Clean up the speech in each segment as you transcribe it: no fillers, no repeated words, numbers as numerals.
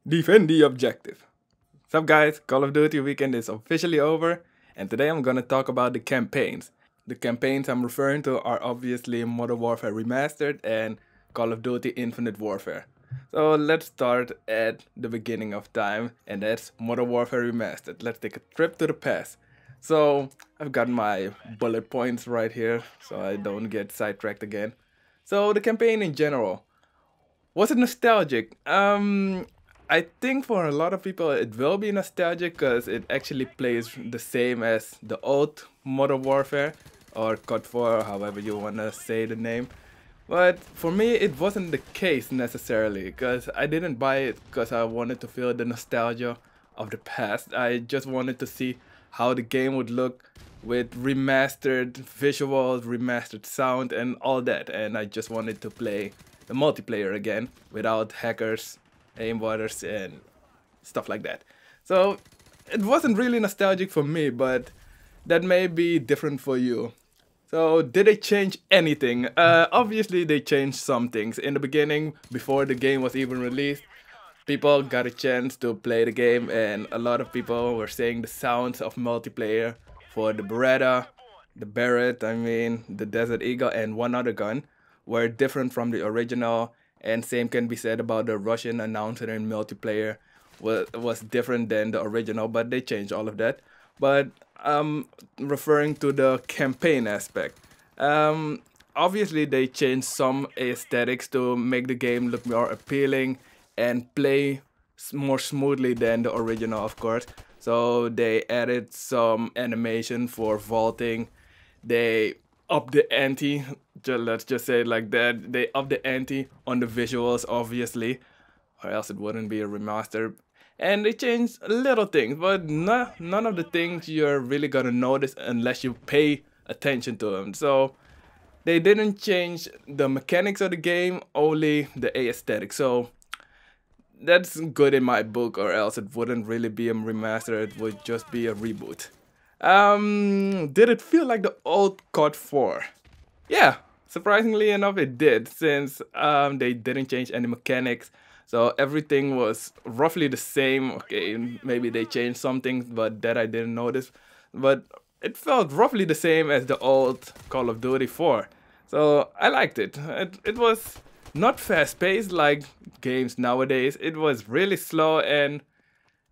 Defend the objective. What's up guys, Call of Duty weekend is officially over and today I'm gonna talk about the campaigns. The campaigns I'm referring to are obviously Modern Warfare Remastered and Call of Duty Infinite Warfare. So let's start at the beginning of time, and that's Modern Warfare Remastered. Let's take a trip to the past. So I've got my bullet points right here so I don't get sidetracked again. So the campaign in general, was it nostalgic? I think for a lot of people it will be nostalgic because it actually plays the same as the old Modern Warfare or COD 4, however you wanna say the name. But for me it wasn't the case necessarily because I didn't buy it because I wanted to feel the nostalgia of the past. I just wanted to see how the game would look with remastered visuals, remastered sound and all that, and I just wanted to play the multiplayer again without hackers, aimbotters and stuff like that. So it wasn't really nostalgic for me, but that may be different for you. So did they change anything? Obviously they changed some things. In the beginning, before the game was even released, people got a chance to play the game and a lot of people were saying the sounds of multiplayer for the Beretta, the Barrett, the Desert Eagle and one other gun were different from the original, and same can be said about the Russian announcer in multiplayer was different than the original, but they changed all of that. But referring to the campaign aspect, obviously they changed some aesthetics to make the game look more appealing and play more smoothly than the original, of course. So they added some animation for vaulting, they upped the ante, let's just say it like that, they upped the ante on the visuals obviously, or else it wouldn't be a remaster. And they changed little things, but none of the things you're really gonna notice unless you pay attention to them. So they didn't change the mechanics of the game, only the aesthetic. So that's good in my book, or else it wouldn't really be a remaster, it would just be a reboot. Did it feel like the old COD 4? Yeah, surprisingly enough it did, since they didn't change any mechanics. So everything was roughly the same. Okay, maybe they changed some things, but that I didn't notice. But it felt roughly the same as the old Call of Duty 4. So I liked it. It was not fast-paced like games nowadays. It was really slow, and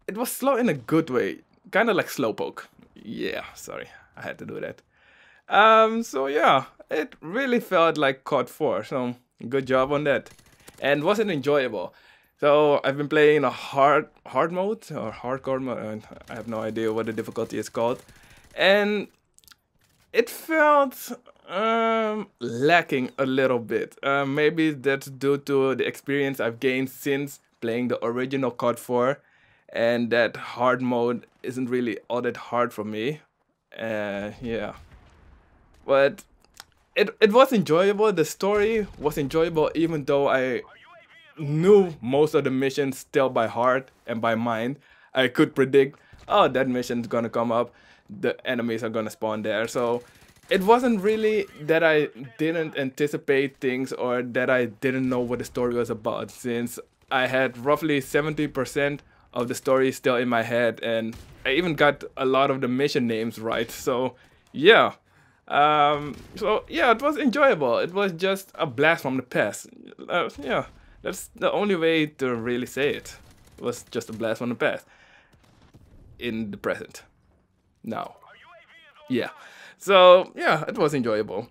it was slow in a good way. Kind of like Slowpoke. Yeah, sorry, I had to do that. So yeah, it really felt like COD 4. So good job on that. And was it enjoyable? So I've been playing a hard mode or hardcore mode. I have no idea what the difficulty is called, and it felt lacking a little bit. Maybe that's due to the experience I've gained since playing the original COD 4, and that hard mode isn't really all that hard for me. Yeah, but it was enjoyable. The story was enjoyable, even though I knew most of the missions still by heart and by mind. I could predict, oh, that mission's gonna come up, the enemies are gonna spawn there. So it wasn't really that I didn't anticipate things or that I didn't know what the story was about, since I had roughly 70% of the story still in my head, and I even got a lot of the mission names right. So yeah. It was enjoyable. It was just a blast from the past. Yeah, that's the only way to really say it. It was just a blast from the past in the present now. Yeah, so yeah, it was enjoyable.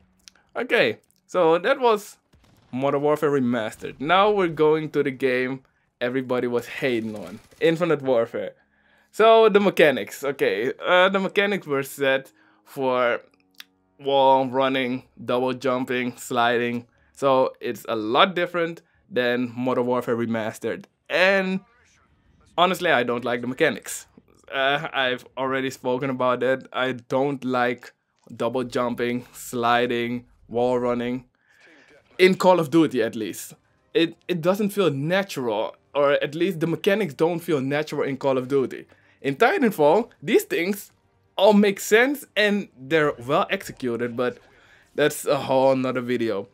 Okay, so that was Modern Warfare Remastered. Now we're going to the game everybody was hating on, Infinite Warfare. So the mechanics, okay, the mechanics were set for wall running, double jumping, sliding. So it's a lot different than Modern Warfare Remastered. And honestly, I don't like the mechanics. I've already spoken about it. I don't like double jumping, sliding, wall running. In Call of Duty at least. It doesn't feel natural, or at least the mechanics don't feel natural in Call of Duty. In Titanfall, these things all make sense and they're well executed, but that's a whole nother video.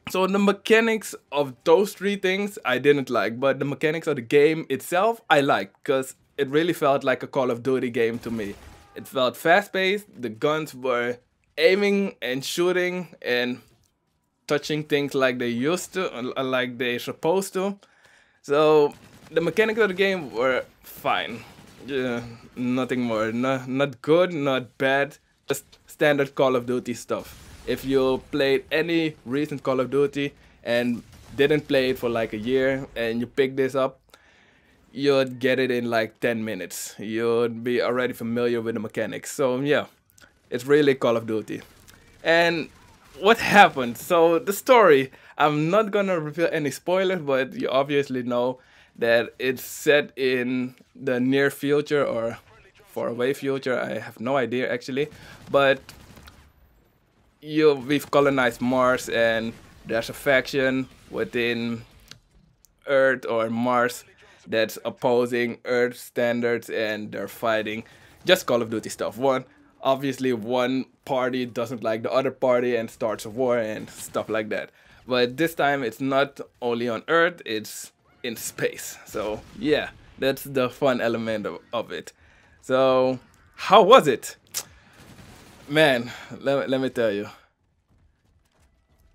So the mechanics of those three things I didn't like, but the mechanics of the game itself I liked because it really felt like a Call of Duty game to me. It felt fast-paced, the guns were aiming and shooting and touching things like they used to, like they're supposed to. So the mechanics of the game were fine. Yeah, nothing more. Not good, not bad. Just standard Call of Duty stuff. If you played any recent Call of Duty and didn't play it for like a year and you pick this up, you'd get it in like 10 minutes. You'd be already familiar with the mechanics. So yeah, it's really Call of Duty. And what happened? So the story, I'm not gonna reveal any spoilers, but you obviously know that it's set in the near future or far away future. I have no idea actually, but we've colonized Mars and there's a faction within Earth or Mars that's opposing Earth standards and they're fighting. Just Call of Duty stuff. Obviously one party doesn't like the other party and starts a war and stuff like that. But this time it's not only on Earth, it's in space. So yeah, that's the fun element of it. So how was it? Man, let me tell you.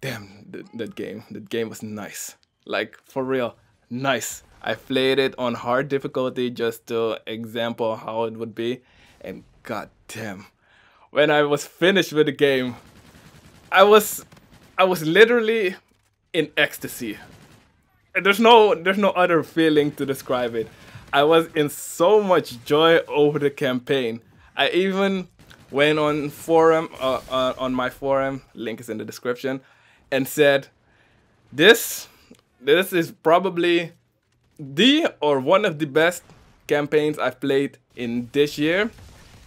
Damn, that game was nice. Like, for real, nice. I played it on hard difficulty just to example how it would be. And god damn, when I was finished with the game, I was literally in ecstasy. And there's no other feeling to describe it. I was in so much joy over the campaign. I even went on forum on my forum, link is in the description, and said this is probably the or one of the best campaigns I've played in this year,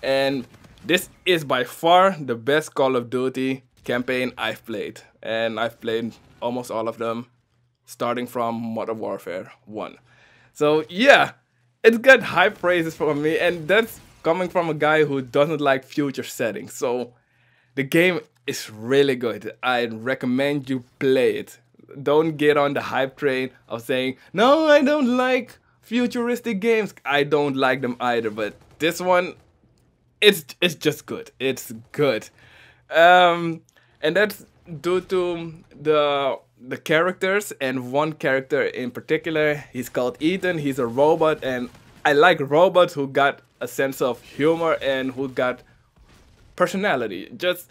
and this is by far the best Call of Duty campaign I've played, and I've played almost all of them starting from Modern Warfare 1. So yeah, it's got high praises from me, and that's coming from a guy who doesn't like future settings. So the game is really good. I recommend you play it. Don't get on the hype train of saying, no, I don't like futuristic games. I don't like them either, but this one, it's just good. It's good. And that's due to the characters, and one character in particular. He's called Ethan. He's a robot, and I like robots who got a sense of humor and who got personality. Just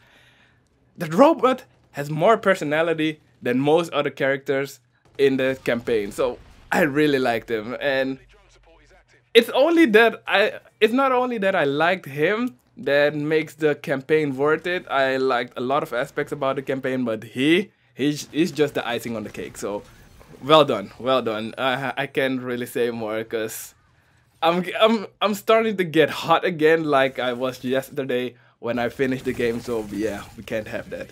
the robot has more personality than most other characters in the campaign. So I really liked him, and it's not only that I liked him that makes the campaign worth it. I liked a lot of aspects about the campaign, but he's just the icing on the cake. So well done, well done. I can't really say more because I'm starting to get hot again like I was yesterday when I finished the game. So yeah, we can't have that.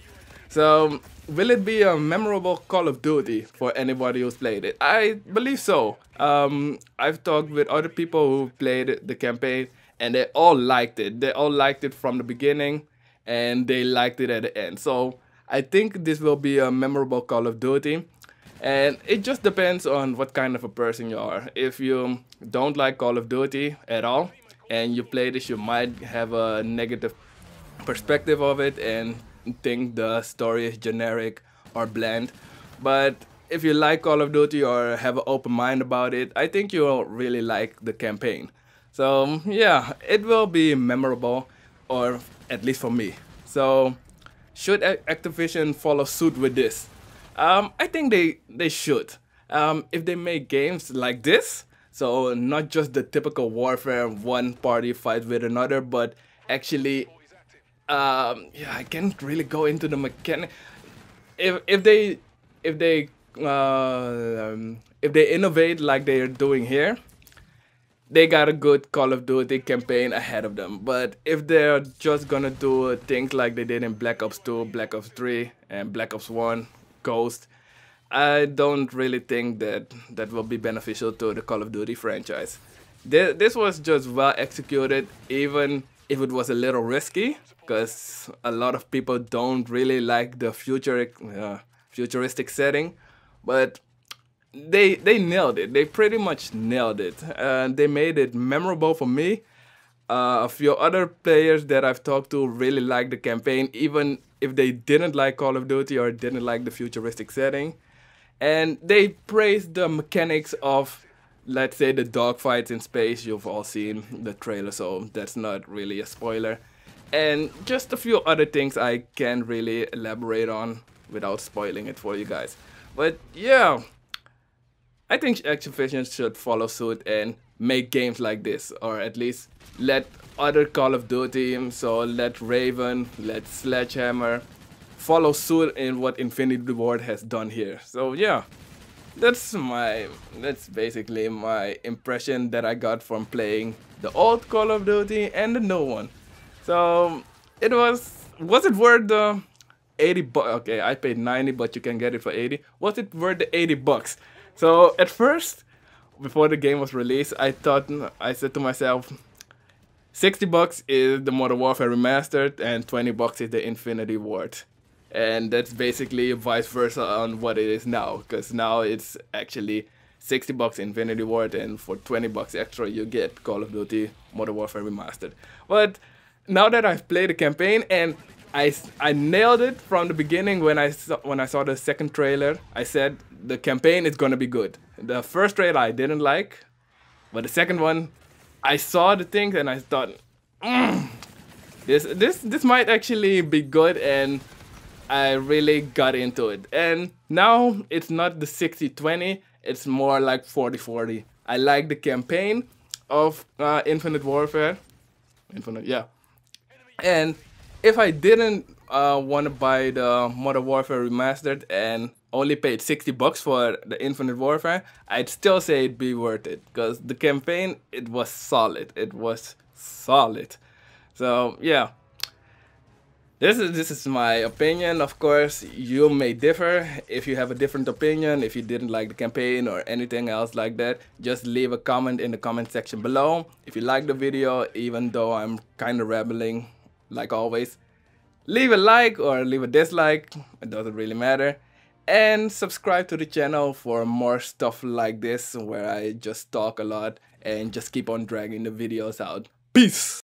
So will it be a memorable Call of Duty for anybody who's played it? I believe so. I've talked with other people who played the campaign and they all liked it. They all liked it from the beginning and they liked it at the end. So I think this will be a memorable Call of Duty. And it just depends on what kind of a person you are. If you don't like Call of Duty at all and you play this, you might have a negative perspective of it and think the story is generic or bland. But if you like Call of Duty or have an open mind about it, I think you'll really like the campaign. So yeah, it will be memorable, or at least for me. So should Activision follow suit with this? I think they should. If they make games like this, so not just the typical warfare, one party fights with another, but actually, yeah, I can't really go into the mechanic. If they innovate like they are doing here, they got a good Call of Duty campaign ahead of them. But if they're just gonna do things like they did in Black Ops 2, Black Ops 3, and Black Ops 1, Ghost, I don't really think that will be beneficial to the Call of Duty franchise. This was just well executed, even if it was a little risky, because a lot of people don't really like the futuristic setting, but they nailed it. They pretty much nailed it. They made it memorable for me. A few other players that I've talked to really liked the campaign, even if they didn't like Call of Duty or didn't like the futuristic setting. And they praised the mechanics of, let's say, the dogfights in space. You've all seen the trailer, so that's not really a spoiler. And just a few other things I can't really elaborate on without spoiling it for you guys. But yeah, I think Activision should follow suit and make games like this, or at least let other Call of Duty, so let Raven, let Sledgehammer follow suit in what Infinity Ward has done here. So yeah, that's basically my impression that I got from playing the old Call of Duty and the new one. So it was it worth the 80 bucks? Okay, I paid 90, but you can get it for 80. Was it worth the 80 bucks? So at first, before the game was released, I said to myself, 60 bucks is the Modern Warfare Remastered and 20 bucks is the Infinity Ward. And that's basically vice versa on what it is now, because now it's actually 60 bucks Infinity Ward, and for 20 bucks extra you get Call of Duty Modern Warfare Remastered. But now that I've played the campaign, and I nailed it from the beginning when I saw the second trailer, I said the campaign is gonna be good. The first trailer I didn't like, but the second one, I saw the things and I thought, this might actually be good, and I really got into it. And now it's not the 60-20, it's more like 40-40. I like the campaign of Infinite Warfare. Yeah. And if I didn't want to buy the Modern Warfare Remastered and only paid 60 bucks for the Infinite Warfare, I'd still say it'd be worth it, because the campaign, it was solid. It was solid. So yeah, this is my opinion. Of course, you may differ. If you have a different opinion, if you didn't like the campaign or anything else like that, just leave a comment in the comment section below. If you like the video, even though I'm kind of rambling like always, leave a like or leave a dislike. It doesn't really matter. And subscribe to the channel for more stuff like this, where I just talk a lot and just keep on dragging the videos out. Peace!